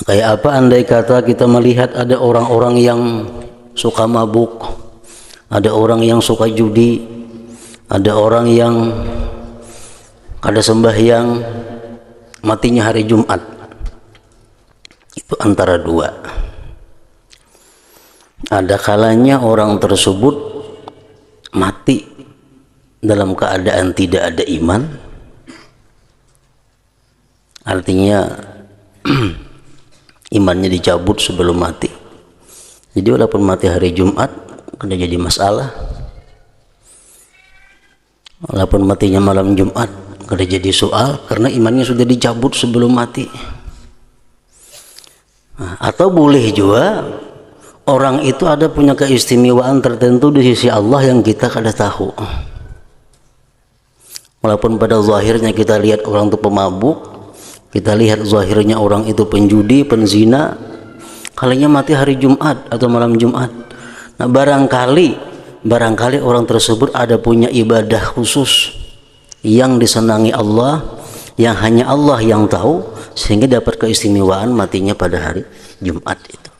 Kayak apa andai kata kita melihat ada orang-orang yang suka mabuk, ada orang yang suka judi, ada orang yang kada sembahyang, matinya hari Jumat. Itu antara dua. Ada kalanya orang tersebut mati dalam keadaan tidak ada iman, artinya imannya dicabut sebelum mati. Jadi walaupun mati hari Jumat kada jadi masalah, walaupun matinya malam Jumat kada jadi soal karena imannya sudah dicabut sebelum mati. Nah, atau boleh juga orang itu ada punya keistimewaan tertentu di sisi Allah yang kita kada tahu. Walaupun pada zahirnya kita lihat orang itu pemabuk, kita lihat zahirnya orang itu penjudi, penzina, kalinya mati hari Jumat atau malam Jumat. Nah, barangkali orang tersebut ada punya ibadah khusus yang disenangi Allah, yang hanya Allah yang tahu, sehingga dapat keistimewaan matinya pada hari Jumat itu.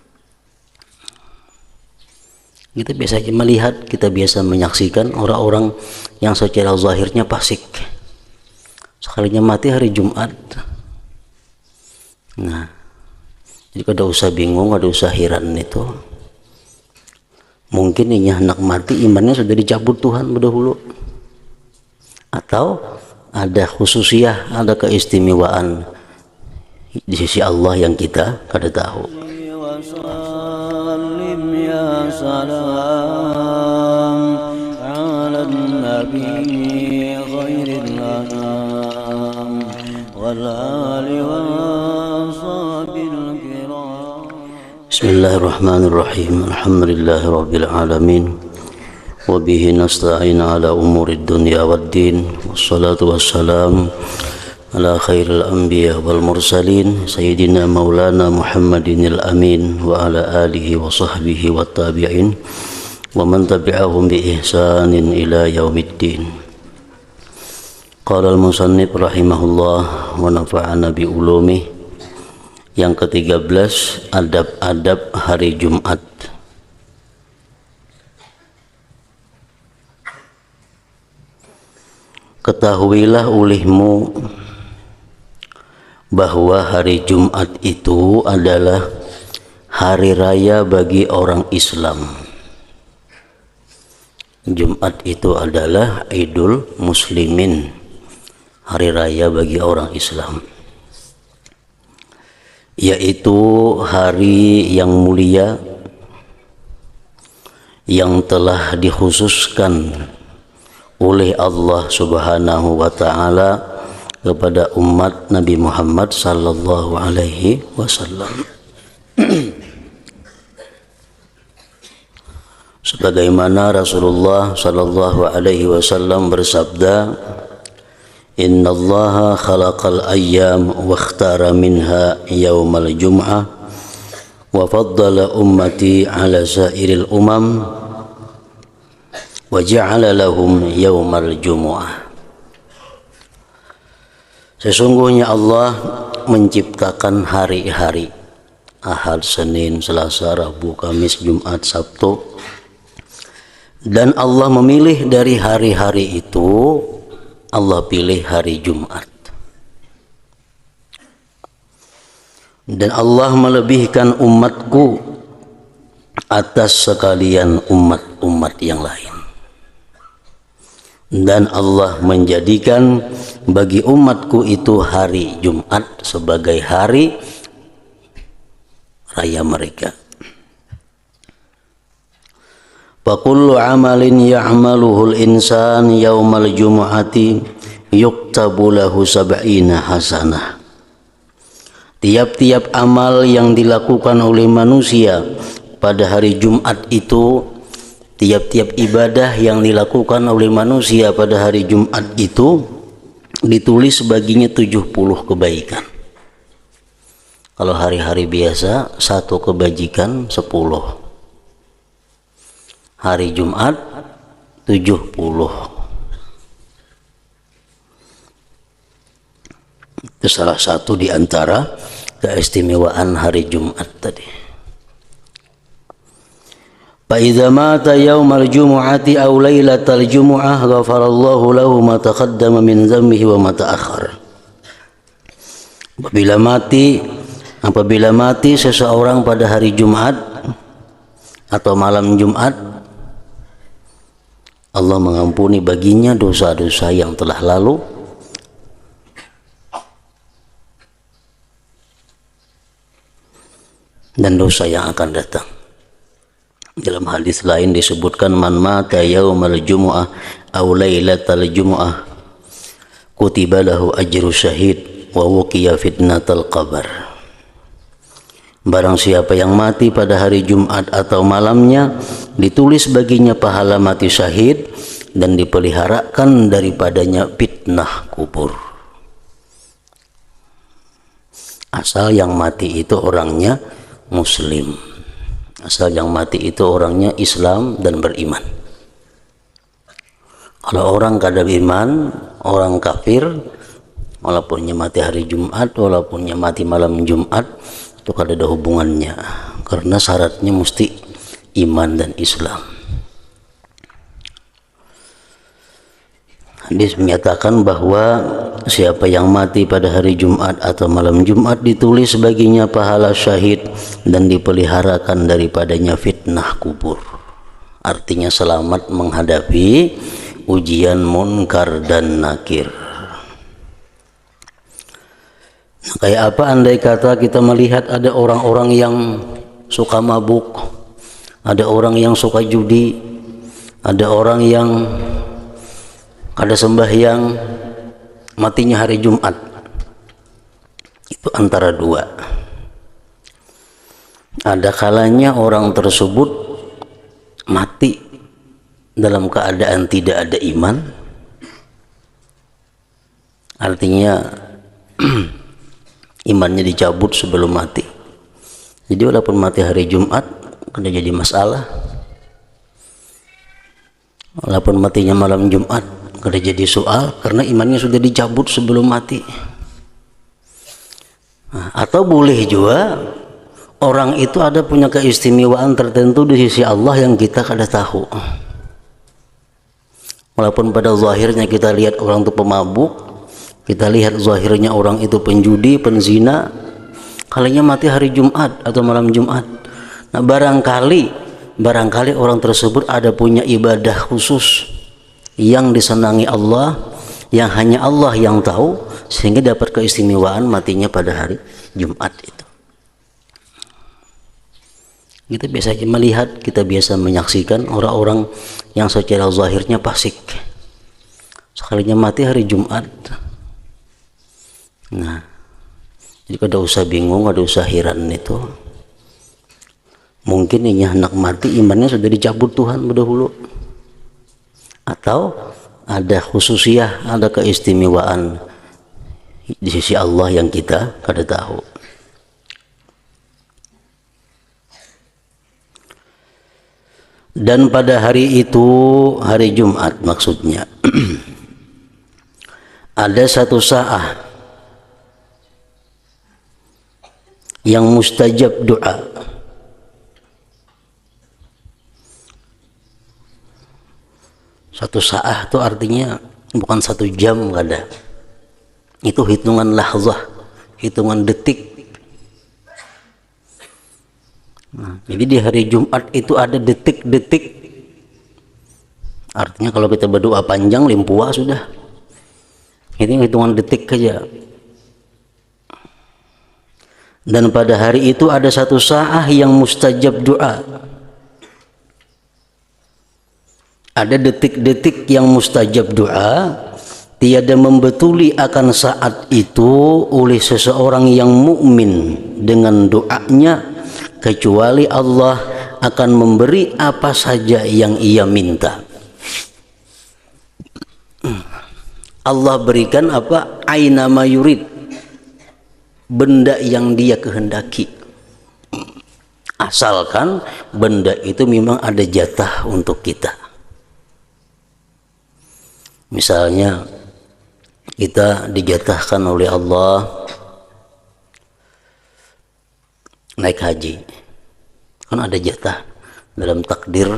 Kita biasa melihat, kita biasa menyaksikan orang-orang yang secara zahirnya fasik, sekalinya mati hari Jumat. Nah, jadi kada usah bingung, kada usah heran itu. Mungkin ini anak mati imannya sudah dicabut Tuhan berdahulu, atau ada khususiyah, ada keistimewaan di sisi Allah yang kita kada tahu. Bismillahirrahmanirrahim. Alhamdulillahirabbil alamin. Wa bihi nasta'in ala umurid dunya waddin. Wassalatu wassalam ala khairil anbiya wal mursalin sayyidina maulana Muhammadinil amin wa ala alihi wa sahbihi wa tabi'in wa man tabi'ahum bi ihsanin ila yaumiddin. Qala al-musannif rahimahullah wa nafa'ana bi ulumih. Yang ke-13, adab-adab hari Jumat. Ketahuilah olehmu bahwa hari Jumat itu adalah hari raya bagi orang Islam. Jumat itu adalah Idul Muslimin, hari raya bagi orang Islam, yaitu hari yang mulia yang telah dikhususkan oleh Allah Subhanahu wa taala kepada umat Nabi Muhammad sallallahu alaihi wasallam. Sebagaimana Rasulullah sallallahu alaihi wasallam bersabda, "Innallaha khalaqal ayyam wa ikhtara minha yaumal jum'ah wa faddala ummati ala sairil umam wa ja'ala lahum yaumal jumu'ah." Sesungguhnya Allah menciptakan hari-hari Ahad, Senin, Selasa, Rabu, Kamis, Jumat, Sabtu, dan Allah memilih dari hari-hari itu, Allah pilih hari Jumat. Dan Allah melebihkan umatku atas sekalian umat-umat yang lain. Dan Allah menjadikan bagi umatku itu hari Jumat sebagai hari raya mereka. Fakullu amalin ya'maluhul insan yaumal jumu'ati yuktabu lahu sab'ina hasanah. Tiap-tiap amal yang dilakukan oleh manusia pada hari Jumat itu, tiap-tiap ibadah yang dilakukan oleh manusia pada hari Jumat itu ditulis baginya 70 kebaikan. Kalau hari-hari biasa 1 kebajikan 10. Hari Jumat 70. Itu salah satu di antara keistimewaan hari Jumat tadi. Fa idza mata yaumal jumu'ati aw lailatal jumu'ah ghafarallahu lahu ma taqaddama min dhanbihi wa ma ta'akhkhar. Apabila mati seseorang pada hari Jumat atau malam Jumat, Allah mengampuni baginya dosa-dosa yang telah lalu dan dosa yang akan datang. Dalam hadis lain disebutkan, man mata yaumal jumu'ah aw lailatal jumu'ah kutiba lahu ajru syahid wa wuqiya fitnatal qabr. Barang siapa yang mati pada hari Jumat atau malamnya, ditulis baginya pahala mati syahid dan dipeliharakan daripadanya fitnah kubur. Asal yang mati itu orangnya muslim, asal yang mati itu orangnya Islam dan beriman. Kalau orang kada beriman, orang kafir, walaupun mati hari Jumat, walaupun mati malam Jumat, itu kada ada hubungannya, karena syaratnya mesti iman dan Islam. Hadis menyatakan bahwa siapa yang mati pada hari Jumat atau malam Jumat, ditulis baginya pahala syahid dan dipeliharakan daripadanya fitnah kubur. Artinya selamat menghadapi ujian munkar dan nakir. Nah, kayak apa andai kata kita melihat ada orang-orang yang suka mabuk, ada orang yang suka judi, ada orang yang kada sembahyang, matinya hari Jumat. Itu antara dua. Ada kalanya orang tersebut mati dalam keadaan tidak ada iman, artinya imannya dicabut sebelum mati. Jadi walaupun mati hari Jumat kada jadi masalah, walaupun matinya malam Jumat kada jadi soal, karena imannya sudah dicabut sebelum mati. Nah, atau boleh juga orang itu ada punya keistimewaan tertentu di sisi Allah yang kita kada tahu. Walaupun pada zahirnya kita lihat orang itu pemabuk, kita lihat zahirnya orang itu penjudi, penzina, kalinya mati hari Jumat atau malam Jumat. Nah, barangkali orang tersebut ada punya ibadah khusus yang disenangi Allah, yang hanya Allah yang tahu, sehingga dapat keistimewaan matinya pada hari Jumat itu. Kita biasa melihat, kita biasa menyaksikan orang-orang yang secara zahirnya fasik, sekalinya mati hari Jumat. Nah, jadi kada usah bingung, kada usah heran itu. Mungkin ini anak mati imannya sudah dicabut Tuhan dahulu, atau ada khususiyah, ada keistimewaan di sisi Allah yang kita kada tahu. Dan pada hari itu, hari Jumat maksudnya, ada satu saat yang mustajab doa. Satu saat itu artinya bukan 1 jam, kada. Itu hitungan lahzah, hitungan detik. Nah, jadi di hari Jumat itu ada detik-detik. Artinya kalau kita berdoa panjang, limpua sudah. Ini hitungan detik saja. Dan pada hari itu ada satu saat yang mustajab doa. Ada detik-detik yang mustajab doa, tiada membetuli akan saat itu oleh seseorang yang mukmin dengan doanya, kecuali Allah akan memberi apa saja yang ia minta. Allah berikan apa? Aina ma yurid, benda yang dia kehendaki, asalkan benda itu memang ada jatah untuk kita. Misalnya kita dijatahkan oleh Allah naik haji. Kan ada jatah dalam takdir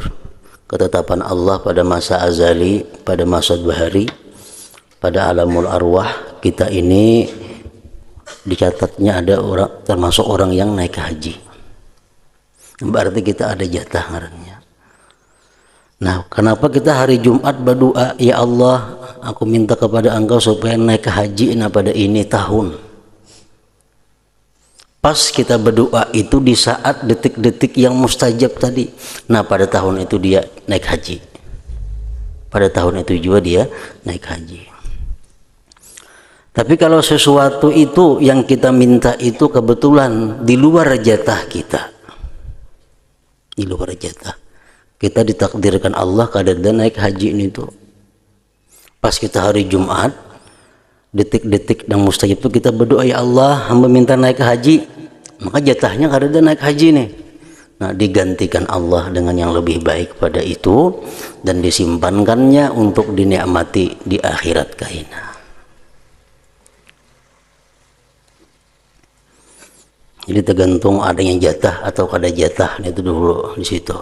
ketetapan Allah pada masa azali, pada masa bahari, pada alamul arwah, kita ini dicatatnya ada orang, termasuk orang yang naik haji. Berarti kita ada jatah ngarannya. Nah, kenapa kita hari Jumat berdoa, ya Allah, aku minta kepada Engkau supaya naik ke haji pada ini tahun. Pas kita berdoa itu di saat detik-detik yang mustajab tadi. Nah, pada tahun itu dia naik haji. Pada tahun itu juga dia naik haji. Tapi kalau sesuatu itu yang kita minta itu kebetulan di luar jatah kita, di luar jatah, kita ditakdirkan Allah kadang naik haji ini tuh. Pas kita hari Jumat, detik-detik dan mustajab itu kita berdoa, ya Allah, hamba minta naik haji, maka jatahnya kadang naik haji nih. Nah, digantikan Allah dengan yang lebih baik pada itu dan disimpankannya untuk dinikmati di akhirat kaina. Jadi tergantung adanya jatah atau kada jatah, itu dulu di situ.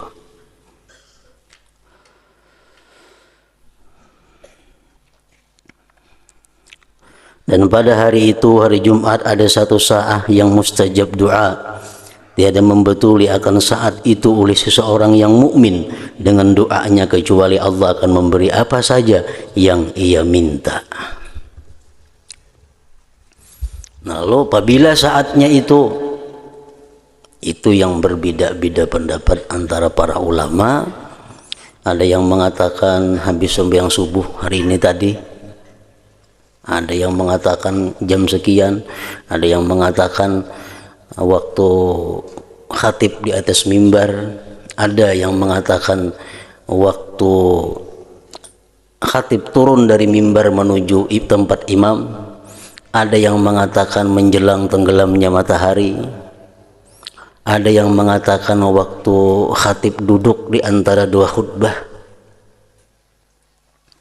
Dan pada hari itu, hari Jumat, ada satu saat yang mustajab doa. Tiada membetuli akan saat itu oleh seseorang yang mukmin dengan doanya kecuali Allah akan memberi apa saja yang ia minta. Lalu apabila saatnya itu yang berbeda-beda pendapat antara para ulama. Ada yang mengatakan habis sembahyang subuh hari ini tadi, ada yang mengatakan jam sekian, ada yang mengatakan waktu khatib di atas mimbar, ada yang mengatakan waktu khatib turun dari mimbar menuju tempat imam, ada yang mengatakan menjelang tenggelamnya matahari, ada yang mengatakan waktu khatib duduk di antara dua khutbah.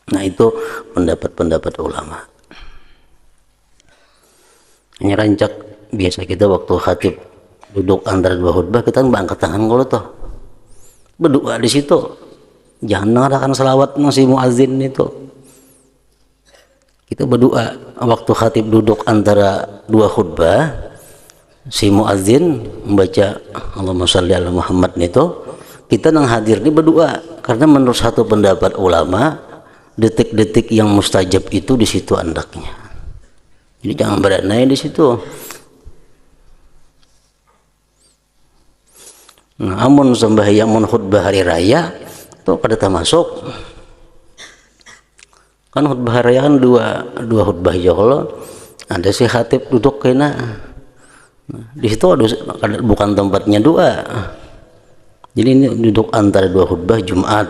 Nah, itu pendapat-pendapat ulama. Ini rancak biasa kita waktu khatib duduk antara dua khutbah, kita angkat tangan kalau toh berdoa di situ. Jangan mengatakan selawat masih muazin itu. Kita berdoa waktu khatib duduk antara dua khutbah. Si muazin membaca Allahumma shalli ala Muhammad itu, kita nang hadir ini berdoa karena menurut satu pendapat ulama detik-detik yang mustajab itu di situ andaknya. Jadi jangan beranai di situ. Nah, amun sembahyang mun khutbah hari raya itu pada termasuk kan khutbah hari raya kan dua khutbah aja. Kalau ada si khatib duduk kena, nah, di situ ada bukan tempatnya doa. Jadi ini duduk antara dua khutbah Jumat.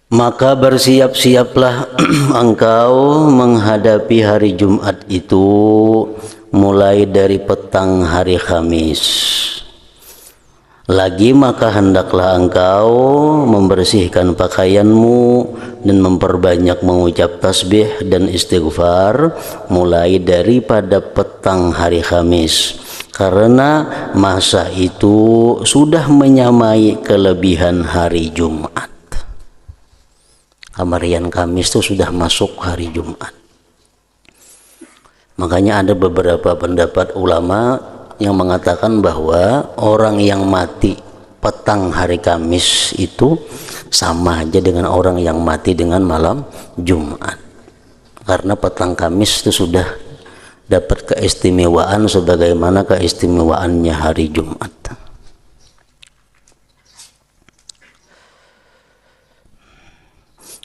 Maka bersiap-siaplah engkau menghadapi hari Jumat itu mulai dari petang hari Kamis. Lagi maka hendaklah engkau membersihkan pakaianmu dan memperbanyak mengucap tasbih dan istighfar mulai daripada petang hari Kamis, karena masa itu sudah menyamai kelebihan hari Jumat. Kamarian Kamis itu sudah masuk hari Jumat. Makanya ada beberapa pendapat ulama yang mengatakan bahwa orang yang mati petang hari Kamis itu sama aja dengan orang yang mati dengan malam Jumat, karena petang Kamis itu sudah dapat keistimewaan sebagaimana keistimewaannya hari Jumat.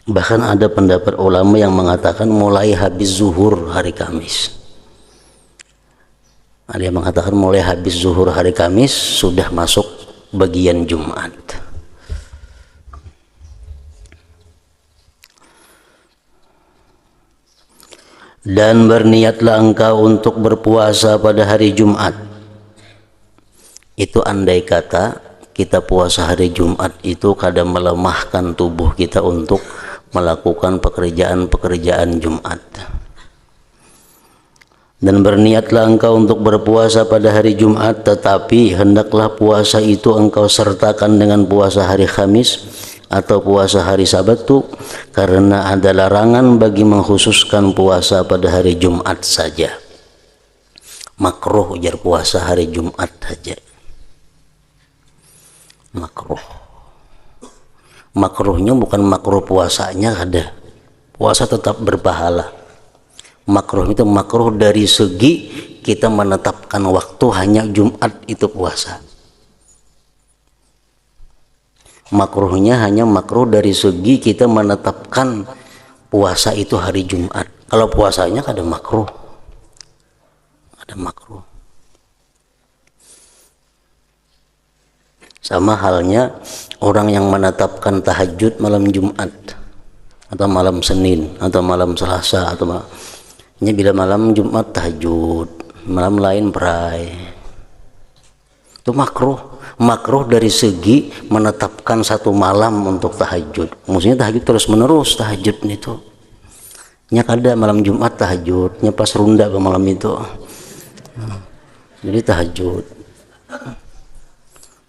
Bahkan ada pendapat ulama yang mengatakan mulai habis zuhur hari Kamis. Ada yang mengatakan mulai habis zuhur hari Kamis sudah masuk bagian Jumat. Dan berniatlah engkau untuk berpuasa pada hari Jumat. Itu andai kata kita puasa hari Jumat itu kadang melemahkan tubuh kita untuk melakukan pekerjaan-pekerjaan Jumat. Dan berniatlah engkau untuk berpuasa pada hari Jumat, tetapi hendaklah puasa itu engkau sertakan dengan puasa hari Khamis atau puasa hari Sabtu, karena ada larangan bagi mengkhususkan puasa pada hari Jumat saja. Makruh ujar puasa hari Jumat saja. Makruh. Makruhnya bukan makruh puasanya ada. Puasa tetap berpahala. Makruh itu makruh dari segi kita menetapkan waktu hanya Jumat itu puasa. Makruhnya hanya makruh dari segi kita menetapkan puasa itu hari Jumat. Kalau puasanya ada makruh. Ada makruh. Sama halnya orang yang menetapkan tahajud malam Jumat atau malam Senin atau malam Selasa atau bila malam Jumat tahajud, malam lain berai. Itu makruh. Makruh dari segi menetapkan satu malam untuk tahajud. Maksudnya tahajud terus menerus tahajud itu. Nya kada malam Jumat tahajud, nya pas runda ke malam itu. Jadi tahajud.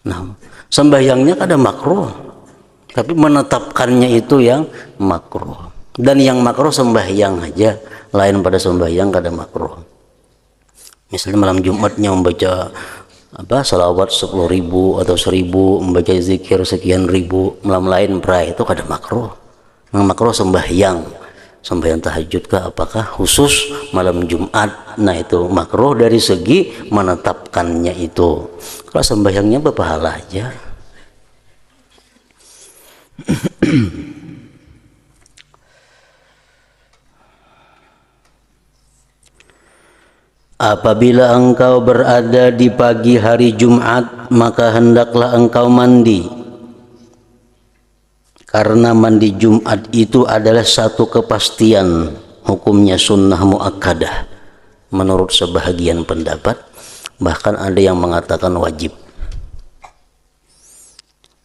Nah, sembahyangnya kada makruh. Tapi menetapkannya itu yang makruh. Dan yang makruh sembahyang aja, lain pada sembahyang kada makruh. Misalnya malam Jumatnya membaca salawat 10.000 atau 1.000, membaca zikir sekian ribu, malam lain berai, itu kada makruh. Yang makruh sembahyang tahajud kah, apakah khusus malam Jumat? Nah itu makruh dari segi menetapkannya itu. Kalau sembahyangnya berpahala aja. Apabila engkau berada di pagi hari Jumat, maka hendaklah engkau mandi, karena mandi Jumat itu adalah satu kepastian, hukumnya sunnah muakkadah menurut sebahagian pendapat, bahkan ada yang mengatakan wajib.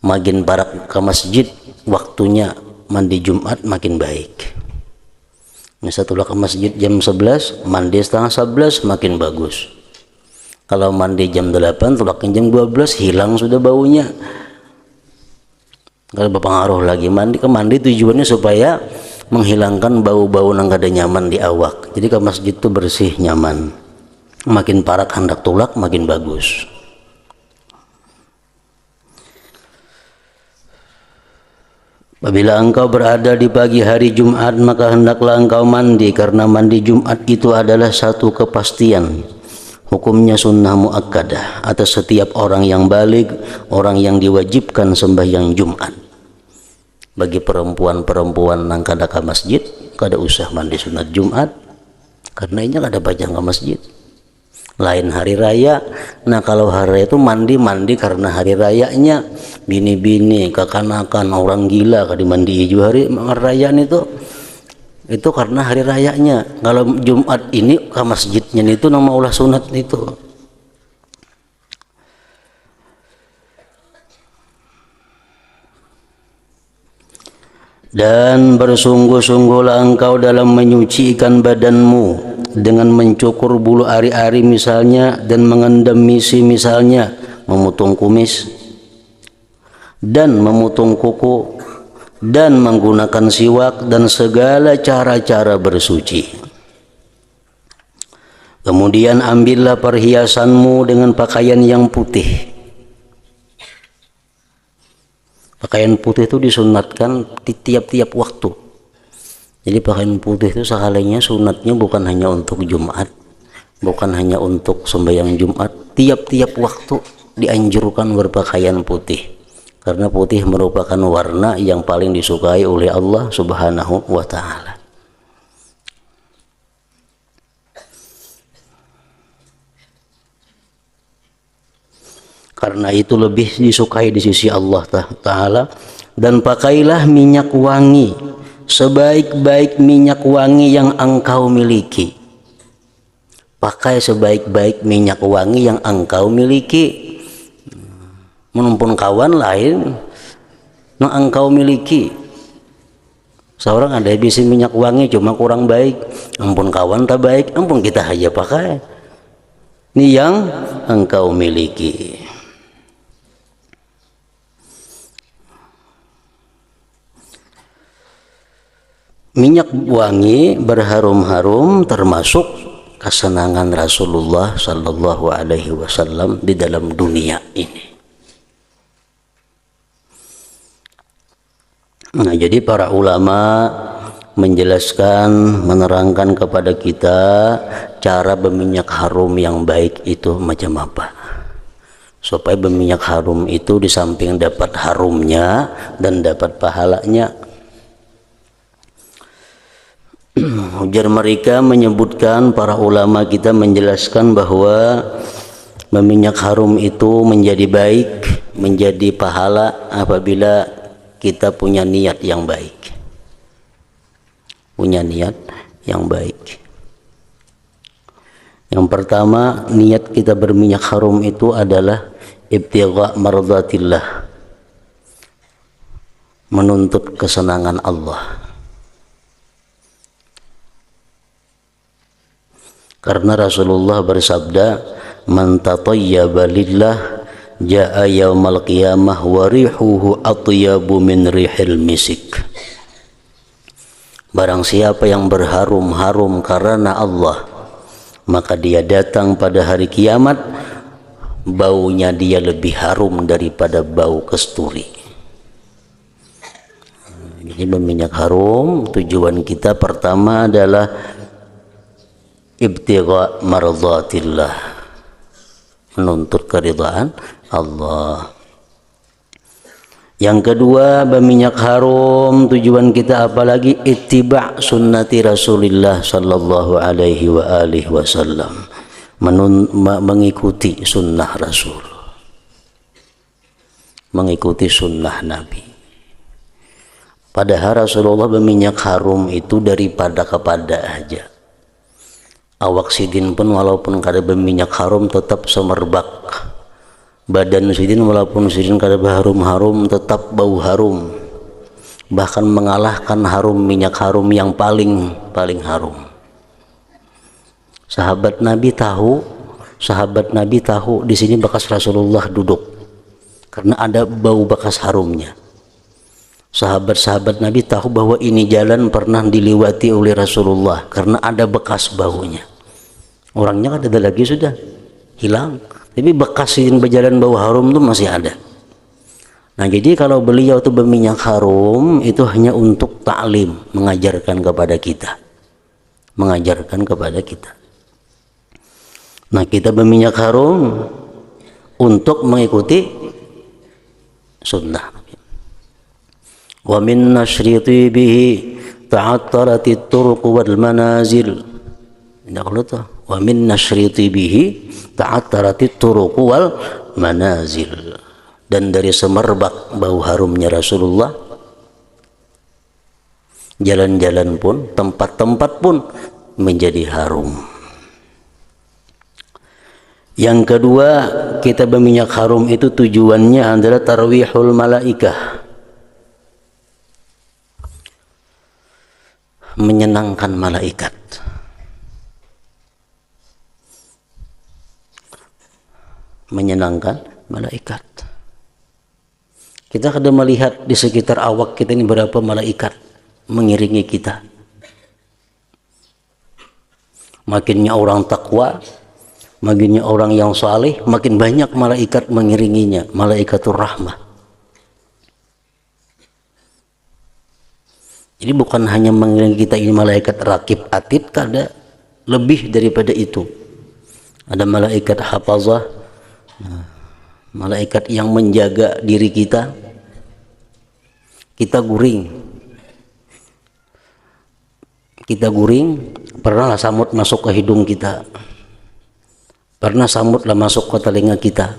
Makin barak ke masjid waktunya mandi Jumat makin baik. Setelah ke masjid jam 11, mandi setengah 11 makin bagus. Kalau mandi jam 8, tulakin jam 12, hilang sudah baunya. Kalau berpengaruh lagi mandi tujuannya supaya menghilangkan bau-bau yang kada nyaman di awak. Jadi ke masjid itu bersih, nyaman. Makin parak hendak tulak makin bagus. Apabila engkau berada di pagi hari Jumat, maka hendaklah engkau mandi, karena mandi Jumat itu adalah satu kepastian, hukumnya sunnah muakkadah atas setiap orang yang baligh, orang yang diwajibkan sembahyang Jumat. Bagi perempuan-perempuan yang kada ke masjid, kada usah mandi sunat Jumat, karena ini kada bajang ke masjid. Lain hari raya. Nah kalau hari raya itu mandi karena hari rayanya, bini-bini kekanakan orang gila kada mandi juga hari rayaan itu karena hari rayanya. Kalau Jumat ini ke masjidnya itu nama ulah sunat itu. Dan bersungguh-sungguhlah engkau dalam menyucikan badanmu dengan mencukur bulu ari-ari misalnya, dan mengendam misi misalnya, memotong kumis dan memotong kuku, dan menggunakan siwak dan segala cara-cara bersuci. Kemudian ambillah perhiasanmu dengan pakaian yang putih. Pakaian putih itu disunatkan di tiap-tiap waktu. Jadi pakaian putih itu sekalinya sunatnya bukan hanya untuk Jumat, bukan hanya untuk sembahyang Jumat, tiap-tiap waktu dianjurkan berpakaian putih. Karena putih merupakan warna yang paling disukai oleh Allah Subhanahu wa taala. Karena itu lebih disukai di sisi Allah Ta'ala. Dan pakailah minyak wangi, sebaik-baik minyak wangi yang engkau miliki. Pakai sebaik-baik minyak wangi yang engkau miliki. Menumpun kawan lain yang engkau miliki. Seorang ada bisi minyak wangi cuma kurang baik, ampun kawan tak baik, ampun kita aja pakai. Ini yang engkau miliki. Minyak wangi berharum-harum termasuk kesenangan Rasulullah Sallallahu Alaihi Wasallam di dalam dunia ini. Nah, jadi para ulama menjelaskan, menerangkan kepada kita cara berminyak harum yang baik itu macam apa. Supaya berminyak harum itu di samping dapat harumnya dan dapat pahalanya. Ujar mereka menyebutkan, para ulama kita menjelaskan bahwa berminyak harum itu menjadi baik, menjadi pahala apabila kita punya niat yang baik. Punya niat yang baik. Yang pertama, niat kita berminyak harum itu adalah ibtigha mardatillah, menuntut kesenangan Allah. Karena Rasulullah bersabda, man tatayyaba lillah jaa yaumal qiyamah wa rihuhu atyabu min rihil misik. Barang siapa yang berharum-harum karena Allah, maka dia datang pada hari kiamat, baunya dia lebih harum daripada bau kasturi. Jadi berminyak harum, tujuan kita pertama adalah ibtigha mardatillah, menuntut keridhaan Allah. Yang kedua, berminyak harum tujuan kita apalagi ittiba' sunnati Rasulillah sallallahu alaihi wa alihi wasallam, mengikuti sunnah Rasul, mengikuti sunnah Nabi. Padahal Rasulullah berminyak harum itu daripada kepada aja. Awak sidin pun walaupun kada berminyak harum tetap semerbak. Badan sidin walaupun sidin kada berharum-harum tetap bau harum. Bahkan mengalahkan harum minyak harum yang paling harum. Sahabat Nabi tahu di sini bekas Rasulullah duduk karena ada bau bekas harumnya. Sahabat-sahabat Nabi tahu bahwa ini jalan pernah dilewati oleh Rasulullah karena ada bekas baunya. Orangnya kan ada lagi, sudah hilang, tapi bekas yang berjalan bau harum itu masih ada. Nah, jadi kalau beliau itu berminyak harum itu hanya untuk ta'lim, mengajarkan kepada kita. Nah, kita berminyak harum untuk mengikuti sunnah. Wa min nashriti bihi ta'attaratit turuq wal manazil. Indah kalau tuh. Wa min nashriti bihi ta'attaratit turuq wal manazil. Dan dari semerbak bau harumnya Rasulullah, jalan-jalan pun, tempat-tempat pun menjadi harum. Yang kedua, kita berminyak harum itu tujuannya adalah tarwihul malaikah, menyenangkan malaikat. Menyenangkan malaikat. Kita kadang melihat di sekitar awak kita ini berapa malaikat mengiringi kita. Makinnya orang takwa, makinnya orang yang saleh, makin banyak malaikat mengiringinya, malaikatur rahmah. Jadi bukan hanya mengiringi kita ini malaikat rakib atid, kada, lebih daripada itu. Ada malaikat hafazah, malaikat yang menjaga diri kita. Kita guring, pernahlah samut masuk ke hidung kita, pernah samutlah masuk ke telinga kita.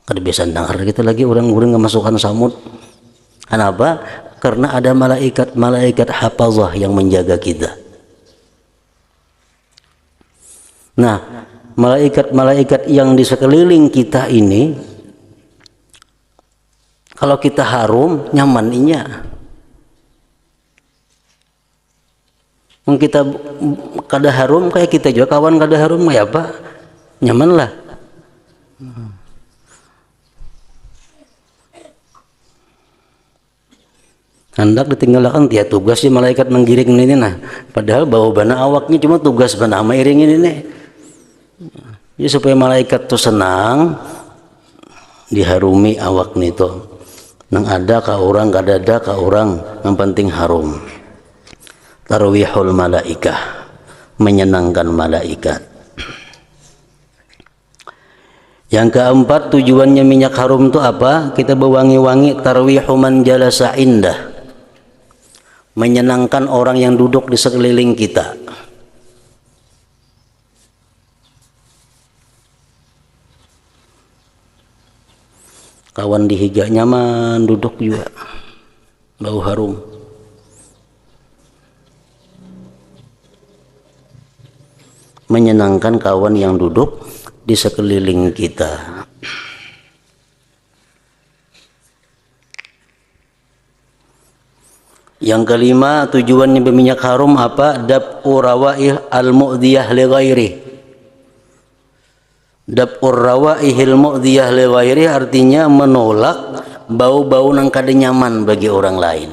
Kada biasa dengar kita lagi orang guring memasukkan samut. Kenapa? Karena ada malaikat hafazah yang menjaga kita. Nah, malaikat yang di sekeliling kita ini, kalau kita harum, nyaman inya. Mun kita kada harum kayak kita juga kawan kada harum ya apa? Nyaman lah. Hendak ditinggalkan dia tugas si malaikat menggiring ini nah. Padahal bawa bana awaknya cuma tugas bana ama iringin ini. Ya supaya malaikat tuh senang diharumi awak nito. Nang ada ka orang kada ada ka orang yang penting harum. Tarwihul malaikah, menyenangkan malaikat. Yang keempat tujuannya minyak harum itu apa? Kita bewangi-wangi tarwihu man jalasa indah. Menyenangkan orang yang duduk di sekeliling kita. Kawan dihiga nyaman duduk juga, bau harum. Menyenangkan kawan yang duduk di sekeliling kita. Yang kelima tujuannya berminyak harum apa? Dab'u rawaih al-mu'diyah li ghairi. Dab'ur rawaihil mu'diyah li ghairi artinya menolak bau-bau nang kada nyaman bagi orang lain.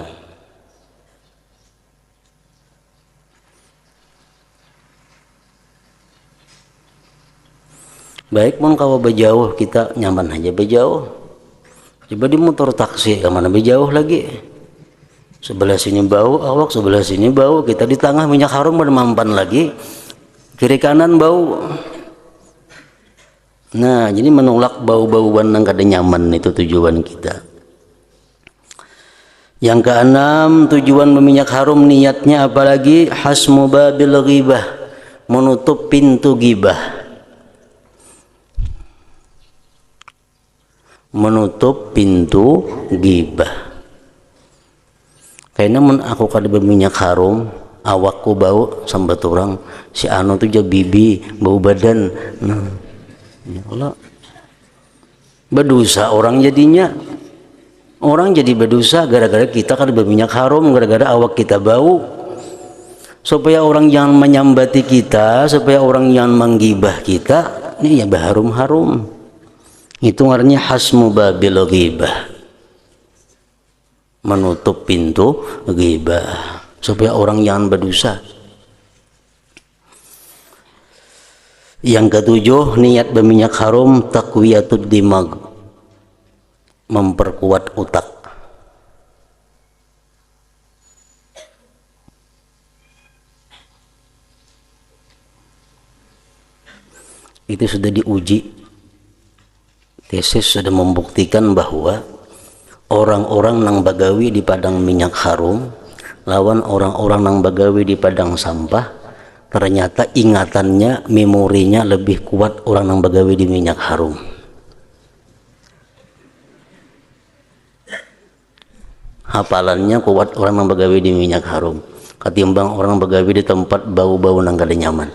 Baik pun kalau berjauh kita nyaman aja berjauh. Coba di motor taksi kemana berjauh lagi. Sebelah sini bau awak, sebelah sini bau. Kita di tengah minyak harum bermampan lagi. Kiri kanan bau. Nah, jadi menolak bau-bauan yang kada nyaman itu tujuan kita. Yang keenam tujuan berminyak harum niatnya apalagi hasmu babil ghibah, menutup pintu gibah. Menutup pintu gibah. Kayaknya mun aku kada berminyak harum, awakku bau sambat orang si anu tuh jah bibi bau badan. Nah, ya Allah. Berdosa orang jadinya. Orang jadi berdosa gara-gara kita kada berminyak harum, gara-gara awak kita bau. Supaya orang yang menyambati kita, supaya orang yang menggibah kita, ini ya berharum-harum. Itu artinya hasmu babil ghibah. Menutup pintu ghibah supaya orang jangan berdosa. Yang ketujuh niat berminyak harum taqwiyatud dimag, memperkuat otak. Itu sudah diuji, tesis sudah membuktikan bahwa orang-orang nang bagawi di padang minyak harum lawan orang-orang nang bagawi di padang sampah, ternyata ingatannya, memorinya lebih kuat orang nang bagawi di minyak harum. Hafalannya kuat orang nang bagawi di minyak harum ketimbang orang nang bagawi di tempat bau-bau nang kada nyaman.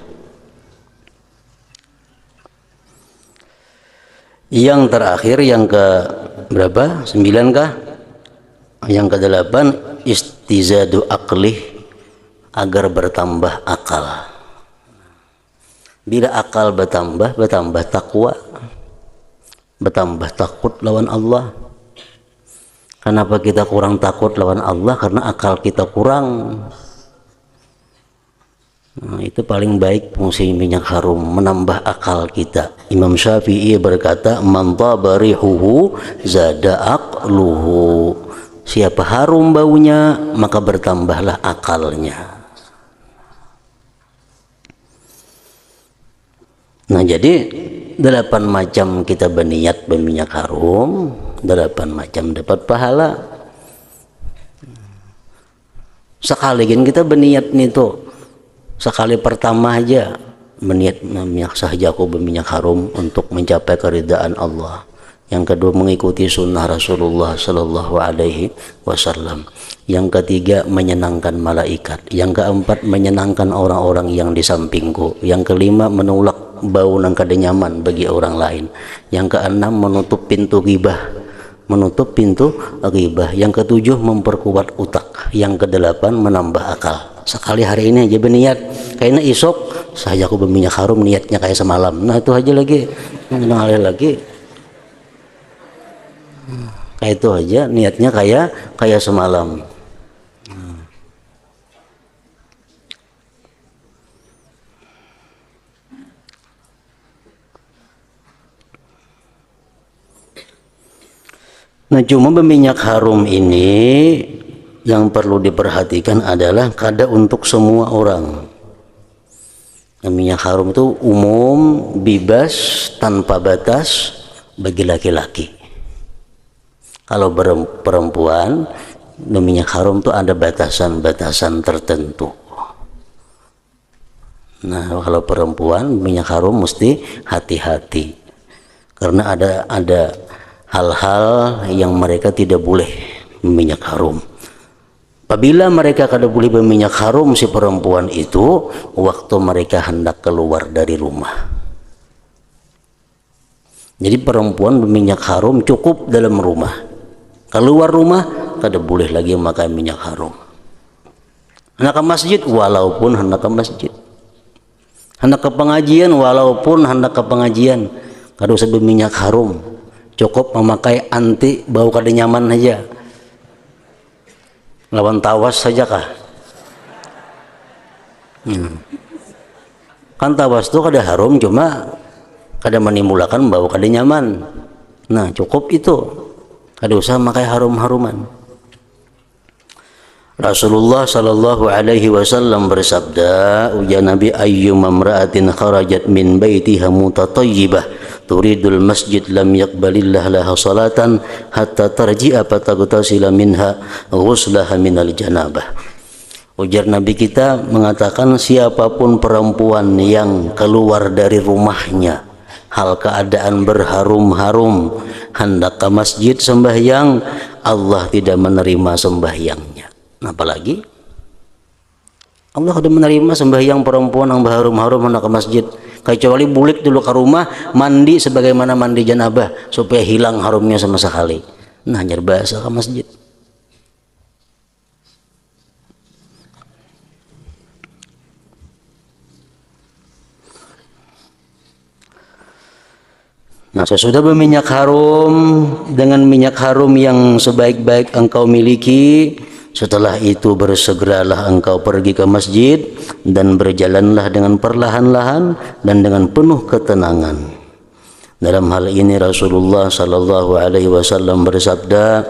Yang terakhir, yang ke berapa? 9 kah? Yang ke-8 istizadu aqlih, agar bertambah akal. Bila akal bertambah, bertambah takwa, bertambah takut lawan Allah. Kenapa kita kurang takut lawan Allah? Karena akal kita kurang. Nah, itu paling baik fungsi minyak harum, menambah akal kita. Imam Syafi'i berkata, man taba rihuhu zada aqluhu. Siapa harum baunya, maka bertambahlah akalnya. Nah, jadi 8 macam kita berniat berminyak harum, 8 macam dapat pahala. Sekali kita berniat nih tuh, sekali pertama aja berniat minyak sahaja aku berminyak harum untuk mencapai keridaan Allah. Yang kedua mengikuti sunnah Rasulullah Sallallahu Alaihi Wasallam. Yang ketiga menyenangkan malaikat. Yang keempat menyenangkan orang-orang yang di sampingku. Yang kelima menolak bau nang kada nyaman bagi orang lain. Yang keenam menutup pintu ghibah, menutup pintu ghibah. Yang ketujuh, memperkuat utak. Yang kedelapan, menambah akal. Sekali hari ini aja berniat, kayaknya isok saya aku berminyak harum, niatnya kayak semalam. Nah itu aja lagi, ngalir lagi. Kayak itu aja niatnya kayak semalam. Nah cuma berminyak harum ini yang perlu diperhatikan adalah kada untuk semua orang. Nah, minyak harum itu umum, bebas, tanpa batas bagi laki-laki. Kalau perempuan, minyak harum itu ada batasan-batasan tertentu. Nah kalau perempuan minyak harum mesti hati-hati, karena ada hal-hal yang mereka tidak boleh minyak harum. Apabila mereka kada boleh berminyak harum si perempuan itu waktu mereka hendak keluar dari rumah. Jadi perempuan berminyak harum cukup dalam rumah. Keluar rumah kada boleh lagi memakai minyak harum. Hendak ke masjid walaupun hendak ke masjid. Hendak ke pengajian walaupun hendak ke pengajian kada usah berminyak harum. Cukup memakai anti bau kada nyaman saja. Lawan tawas saja kah? Kan tawas itu kada harum, cuma kada menimbulkan bau kada nyaman. Nah cukup itu, kada usah memakai harum-haruman. Rasulullah sallallahu alaihi wasallam bersabda, ujar Nabi, ayyuma imra'atin kharajat min baitiha mutatayyibah turidul masjid lam yaqbalillah laha salatan hatta tarji'a fataghtasila minha ghuslaha minal janabah. Ujar Nabi kita mengatakan, siapapun perempuan yang keluar dari rumahnya hal keadaan berharum-harum hendak ke masjid sembahyang, Allah tidak menerima sembahyangnya. Apalagi Allah sudah menerima sembahyang perempuan yang berharum-harum hendak ke masjid, kecuali bulik dulu ke rumah mandi sebagaimana mandi janabah supaya hilang harumnya sama sekali. Nah hanya bahasa ke masjid. Nah sesudah berminyak harum dengan minyak harum yang sebaik-baik engkau miliki, setelah itu bersegeralah engkau pergi ke masjid dan berjalanlah dengan perlahan-lahan dan dengan penuh ketenangan. Dalam hal ini Rasulullah sallallahu alaihi wasallam bersabda,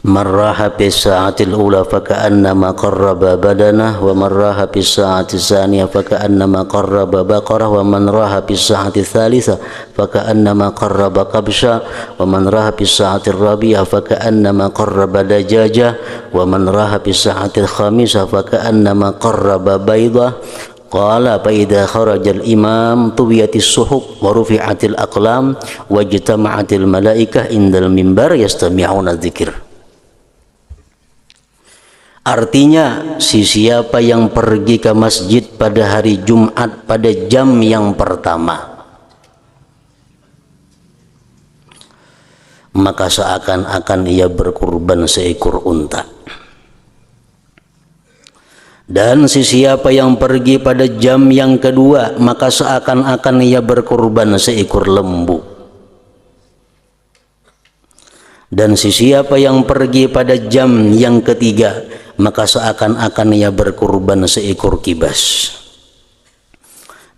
marraha bis sa'atil ula faka'annama qarraba badanah wa marraha bis sa'atil tsaniyah faka'annama qarraba baqarah wa man raha bis sa'atil tsalitsah faka'annama qarraba kabsha wa man raha bis sa'atil rabi'ah faka'annama qarraba dajajah wa man raha bis sa'atil khamisah faka'annama qarraba baydah. Qala fa idza kharajal imam tuwiyatis suhuf wa rufi'atil aqlam wa ijtama'atil malaikah indal mimbar yastami'una dzikr. Artinya, siapa yang pergi ke masjid pada hari Jumat pada jam yang pertama, maka seakan-akan ia berkurban seekor unta. Dan siapa yang pergi pada jam yang kedua, maka seakan-akan ia berkurban seekor lembu. Dan siapa yang pergi pada jam yang ketiga, maka seakan-akan ia berkurban seekor kibas.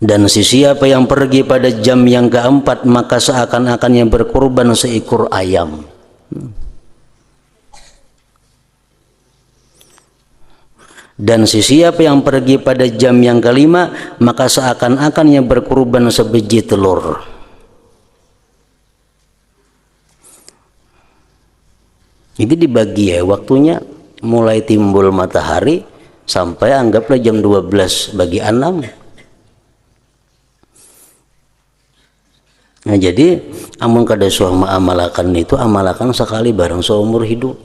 Dan siapa yang pergi pada jam yang keempat, maka seakan-akan ia berkurban seekor ayam. Dan siapa yang pergi pada jam yang kelima, maka seakan-akan ia berkurban sebiji telur. Jadi dibagi ya waktunya, mulai timbul matahari sampai anggaplah jam 12 bagi 6. Nah jadi amun kada suah amalakan itu, amalakan sekali bareng seumur hidup,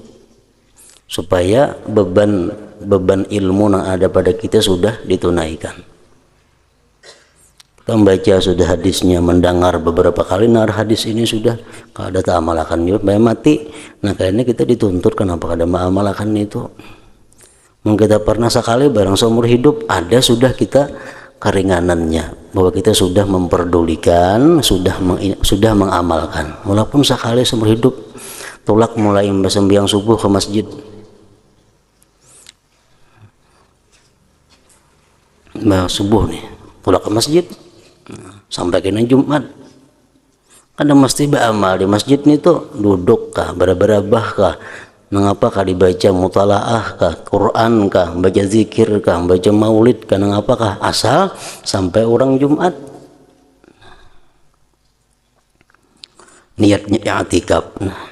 supaya beban ilmu yang ada pada kita sudah ditunaikan. Kita membaca sudah hadisnya, mendengar beberapa kali hadis ini sudah kada tak amalakan juga mati. Nah kayaknya kita dituntut kenapa kada mengamalkan itu. Mungkin kita pernah sekali barang seumur hidup ada sudah kita keringanannya bahwa kita sudah memperdulikan, sudah mengamalkan. Walaupun sekali seumur hidup tulak mulai sembahyang subuh ke masjid. Subuh nih, tulak ke masjid sampai kena Jumat. Ada mesti beramal di masjid nih tuh, duduk kah, berabah kah, mengapa kah dibaca mutalaah kah, Quran kah, baca zikir kah, baca maulid kah, mengapa kah, asal sampai orang Jumat. Niatnya i'tikaf. Nah,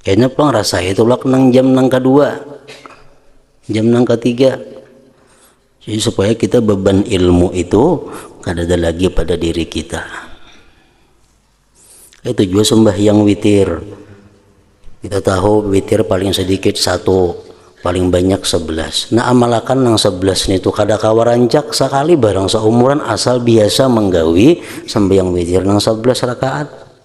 kayaknya pang rasa itu lak nang jam nang kedua, jam nang ketiga. Jadi supaya kita beban ilmu itu kada ada lagi pada diri kita. Itu juga sembahyang witir. Kita tahu witir paling sedikit 1, paling banyak 11. Nah amalakan yang 11 itu kada kawarancak sekali barang seumuran asal biasa menggawi sembahyang witir yang 11 rakaat.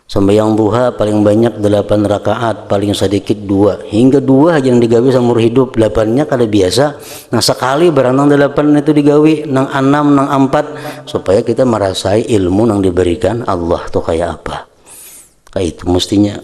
Sembahyang duha paling banyak 8 rakaat, paling sedikit 2. Hingga 2 aja yang digawi seumur hidup, 8-nya kada biasa. Nah sekali barang nang 8 itu digawi, nang 6, nang 4, supaya kita merasai ilmu yang diberikan Allah tuh kayak apa. Kayak itu mestinya.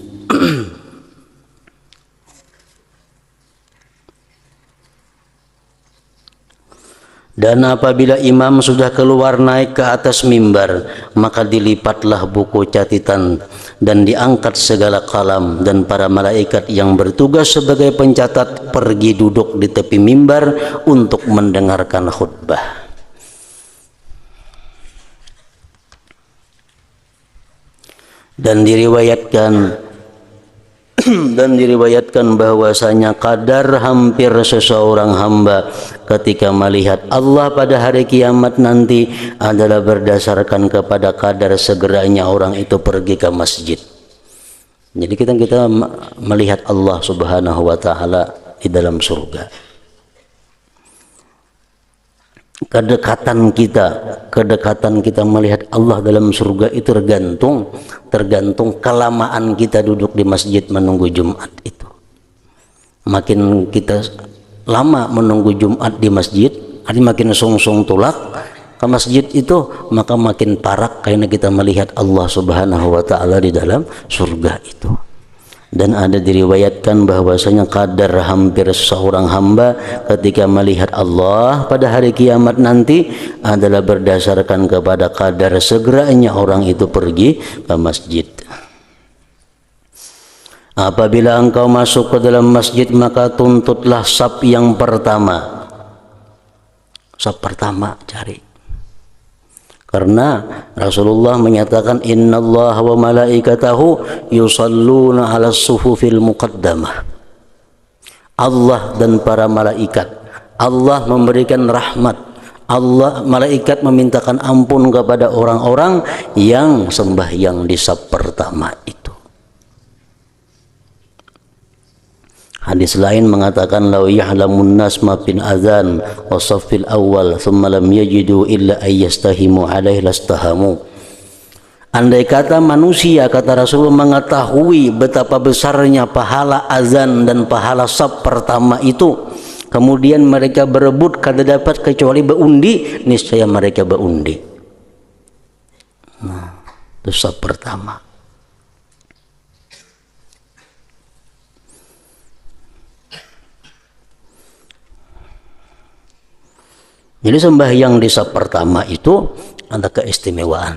Dan apabila imam sudah keluar naik ke atas mimbar, maka dilipatlah buku catatan dan diangkat segala kalam, dan para malaikat yang bertugas sebagai pencatat pergi duduk di tepi mimbar untuk mendengarkan khutbah. Dan diriwayatkan bahwasanya kadar hampir seseorang hamba ketika melihat Allah pada hari kiamat nanti adalah berdasarkan kepada kadar segeranya orang itu pergi ke masjid. Jadi kita melihat Allah Subhanahu wa taala di dalam surga. Kedekatan kita melihat Allah dalam surga itu tergantung kelamaan kita duduk di masjid menunggu Jumat itu. Makin kita lama menunggu Jumat di masjid, makin sungsung tulak ke masjid itu, maka makin parak karena kita melihat Allah Subhanahu wa taala di dalam surga itu. Dan ada diriwayatkan bahwasanya kadar hampir seorang hamba ketika melihat Allah pada hari kiamat nanti adalah berdasarkan kepada kadar segeranya orang itu pergi ke masjid. Apabila engkau masuk ke dalam masjid, maka tuntutlah saf yang pertama. Saf pertama cari. Karena Rasulullah menyatakan innallaha wa malaikatahu yusalluna 'alas sufufil muqaddamah. Allah dan para malaikat, Allah memberikan rahmat, malaikat memintakan ampun kepada orang-orang yang sembahyang di saf pertama itu. Hadis lain mengatakan law ya'lamun nas ma bin adzan wa saffil awal thumma lam yajidu illa ayyastahimu alaihi lastahamu. Andai kata manusia, kata Rasulullah, mengetahui betapa besarnya pahala azan dan pahala saf pertama itu, kemudian mereka berebut kada dapat kecuali beundi, niscaya mereka beundi. Nah, itu saf pertama. Jadi sembahyang di saf pertama itu ada keistimewaan.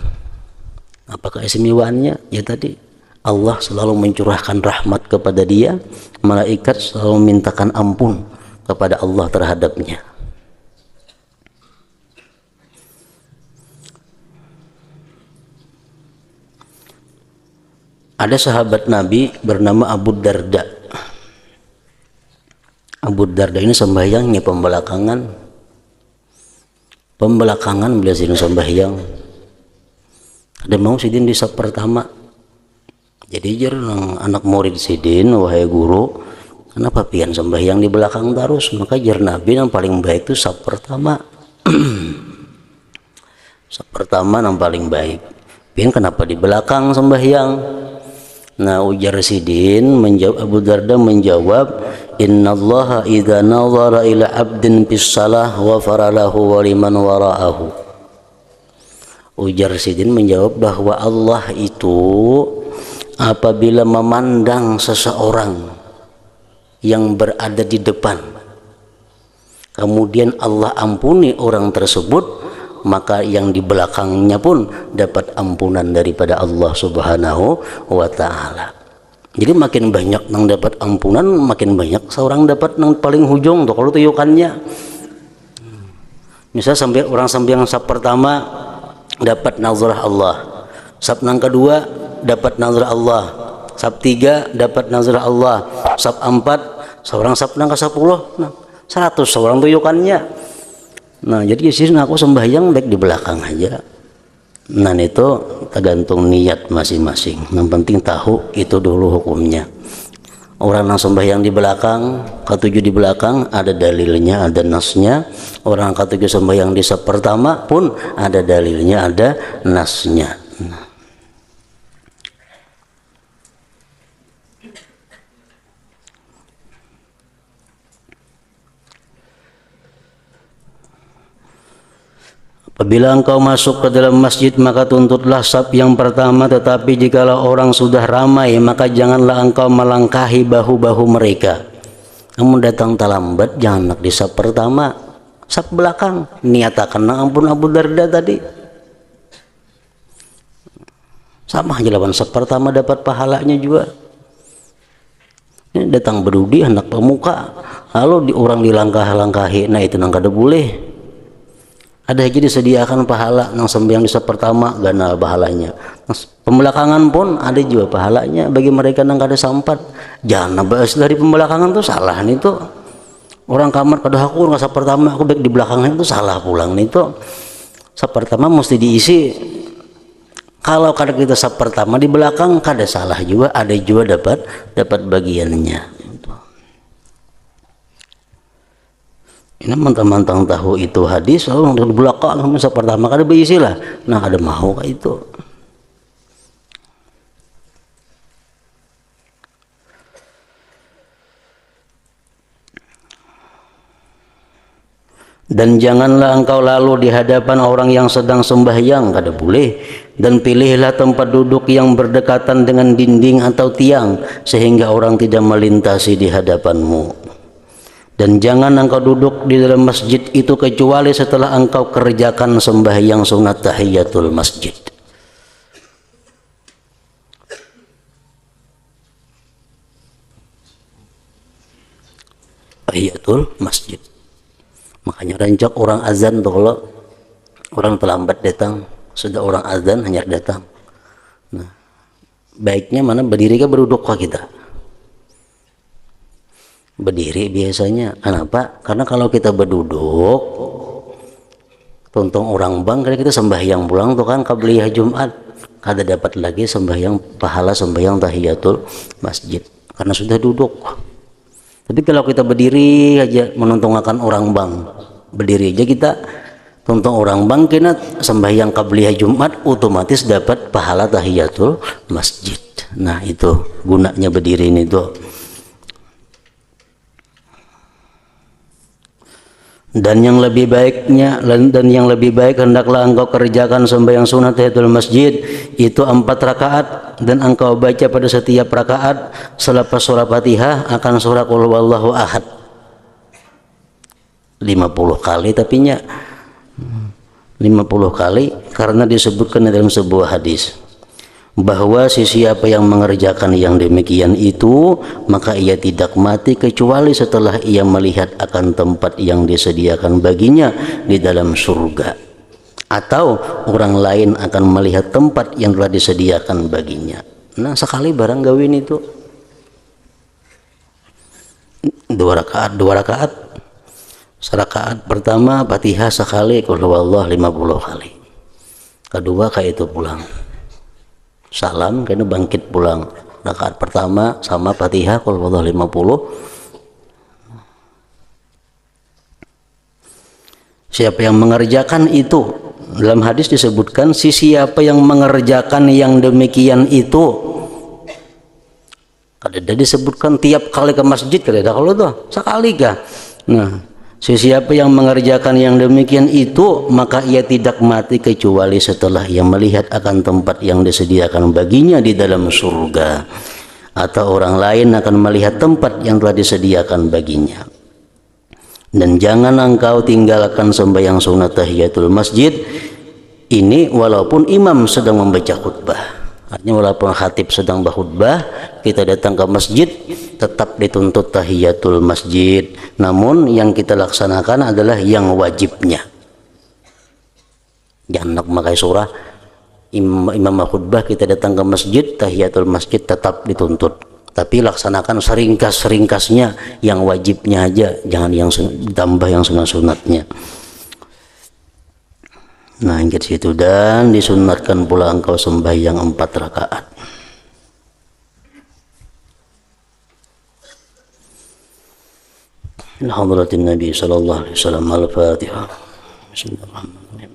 Apa keistimewaannya? Ya tadi Allah selalu mencurahkan rahmat kepada dia, malaikat selalu memintakan ampun kepada Allah terhadapnya. Ada sahabat Nabi bernama Abu Darda. Abu Darda ini sembahyangnya pembelakangan beliau sini sembahyang. Ada mau sidin di saf pertama. Jadi jarang anak murid sidin, wahai guru, kenapa pian sembahyang di belakang terus? Maka jar Nabi yang paling baik itu saf pertama. pertama yang paling baik. Pian kenapa di belakang sembahyang? Nah, ujar Sidin menjawab, Abu Darda menjawab, innallaha idza nazara ila abdin bis salah wa faralahu wa liman wara'ahu. Ujar Sidin menjawab bahwa Allah itu apabila memandang seseorang yang berada di depan, kemudian Allah ampuni orang tersebut, maka yang di belakangnya pun dapat ampunan daripada Allah Subhanahu wa ta'ala. Jadi makin banyak yang dapat ampunan, makin banyak seorang dapat yang paling hujung tuh kalau tuyukannya. Misal sampai orang sampai yang sab pertama dapat nazarah Allah, sab yang kedua dapat nazarah Allah, sab tiga dapat nazarah Allah, sab empat seorang sab yang ke 10, nah 100 seorang tuyukannya. Nah, jadi sih aku sembahyang baik di belakang aja. Nah, itu tergantung niat masing-masing. Yang penting tahu itu dulu hukumnya. Orang yang sembahyang di belakang, ketujuh di belakang, ada dalilnya, ada nasnya. Orang ketujuh sembahyang di saf pertama pun ada dalilnya, ada nasnya. Nah. Apabila engkau masuk ke dalam masjid, maka tuntutlah saf yang pertama, tetapi jikalau orang sudah ramai, maka janganlah engkau melangkahi bahu-bahu mereka. Kamu datang terlambat, jangan nak di saf pertama, saf belakang. Niatakan ampun Abu Darda tadi. Sama aja lawan saf pertama dapat pahalanya juga. Ini datang berdudi anak pemuka, lalu orang dilangkah-langkahi, nah itu nang kada boleh. Ada aja disediakan pahala yang sembahyang di saf pertama ganal pahalanya. Pembelakangan pun ada juga pahalanya bagi mereka yang kada sampat. Jangan bahas dari pembelakangan tuh salah nih tuh. Orang kamar kada aku nggak saf pertama, aku baik di belakangnya itu salah pulang nih tuh. Saf pertama mesti diisi. Kalau kada kita saf pertama di belakang kada salah juga, ada juga dapat bagiannya. Ini mentang-mentang tahu itu hadis, oh di belakang masa pertama kada berisi lah. Nah, ada mau kayak itu. Dan janganlah engkau lalu di hadapan orang yang sedang sembahyang, kada boleh. Dan pilihlah tempat duduk yang berdekatan dengan dinding atau tiang, sehingga orang tidak melintasi di hadapanmu. Dan jangan engkau duduk di dalam masjid itu kecuali setelah engkau kerjakan sembahyang sunat tahiyatul masjid. Tahiyatul masjid. Makanya rancak orang azan tuh kalau orang terlambat datang, sudah orang azan hanya datang. Nah, baiknya mana berdiri ke berduduk kah kita? Berdiri biasanya. Kenapa? Karena kalau kita berduduk, tuntung orang bang, karena kita sembahyang pulang tuh kan qabliyah Jumat, kada dapat lagi sembahyang pahala sembahyang tahiyatul masjid karena sudah duduk. Tapi kalau kita berdiri aja menuntungakan orang bang, berdiri aja kita tuntung orang bang, kena sembahyang qabliyah Jumat otomatis dapat pahala tahiyatul masjid. Nah, itu gunanya berdiri ini tuh. Dan yang lebih baik hendaklah engkau kerjakan sembahyang sunat tahiyatul masjid itu 4 rakaat, dan engkau baca pada setiap rakaat selepas surah Fatihah akan surah Qul huwallahu ahad 50 kali, tapi 50 kali karena disebutkan dalam sebuah hadis bahwa siapa yang mengerjakan yang demikian itu, maka ia tidak mati kecuali setelah ia melihat akan tempat yang disediakan baginya di dalam surga, atau orang lain akan melihat tempat yang telah disediakan baginya. Nah, sekali barang gawin itu 2 rakaat. Serakaat pertama Fatihah sekali, Qul huwallahu 50 kali. Kedua kayak itu pulang. Salam kena bangkit pulang. Rakaat pertama sama Fatihah Qul huwallahu 50. Siapa yang mengerjakan itu dalam hadis disebutkan siapa yang mengerjakan yang demikian itu, kada disebutkan tiap kali ke masjid, kada kalau tuh sekali kah. Nah, siapa yang mengerjakan yang demikian itu, maka ia tidak mati kecuali setelah ia melihat akan tempat yang disediakan baginya di dalam surga, atau orang lain akan melihat tempat yang telah disediakan baginya. Dan jangan engkau tinggalkan sembahyang sunat tahiyatul masjid ini walaupun imam sedang membaca khutbah. Artinya walaupun khatib sedang berkhutbah, kita datang ke masjid, tetap dituntut tahiyatul masjid. Namun yang kita laksanakan adalah yang wajibnya. Jangan nak memakai surah imam berkhutbah, kita datang ke masjid, tahiyatul masjid tetap dituntut. Tapi laksanakan seringkas-seringkasnya, yang wajibnya aja, jangan yang tambah yang sunat-sunatnya. Nah, ingat situ. Dan disunatkan pula engkau sembahyang 4 rakaat. Hadratin Nabi sallallahu alaihi wasallam. Al-Fatihah. Bismillahirrahmanirrahim.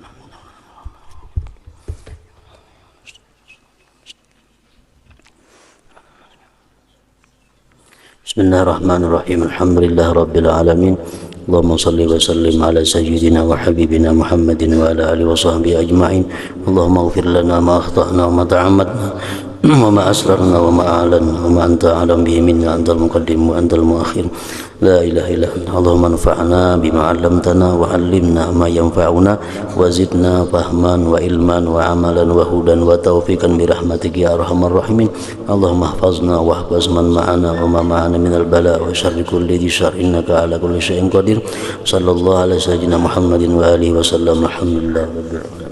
Bismillahirrahmanirrahim. Alhamdulillah rabbil alamin. Allahumma salli wa sallim ala sayyidina wa habibina Muhammadin wa ala alihi wa sahbihi ajma'in. Allahumma ighfir lana ma akhta'na wa ma ta'ammadna wa ma asrarna wa ma a'lanna wa ma anta a'lam bihi minna, antal muqaddim wa antal muakhir. La ilaha illa anta. Allahumma anfa'na bima 'allamtana wa 'allimna ma yanfa'una wa zidna fahman wa ilman wa amalan wa hudan wa taufiqan bi rahmatika ya arhamar rahimin. Allahumma ihfazna wa ihfaz man ma'ana wa ma ma'ana minal bala wa syarri kulli dhi syarr, innaka ala kulli syai'in qadir. Sallallahu alaihi sayyidina Muhammadin wa alihi wa sallam. Alhamdulillah rabbil alamin.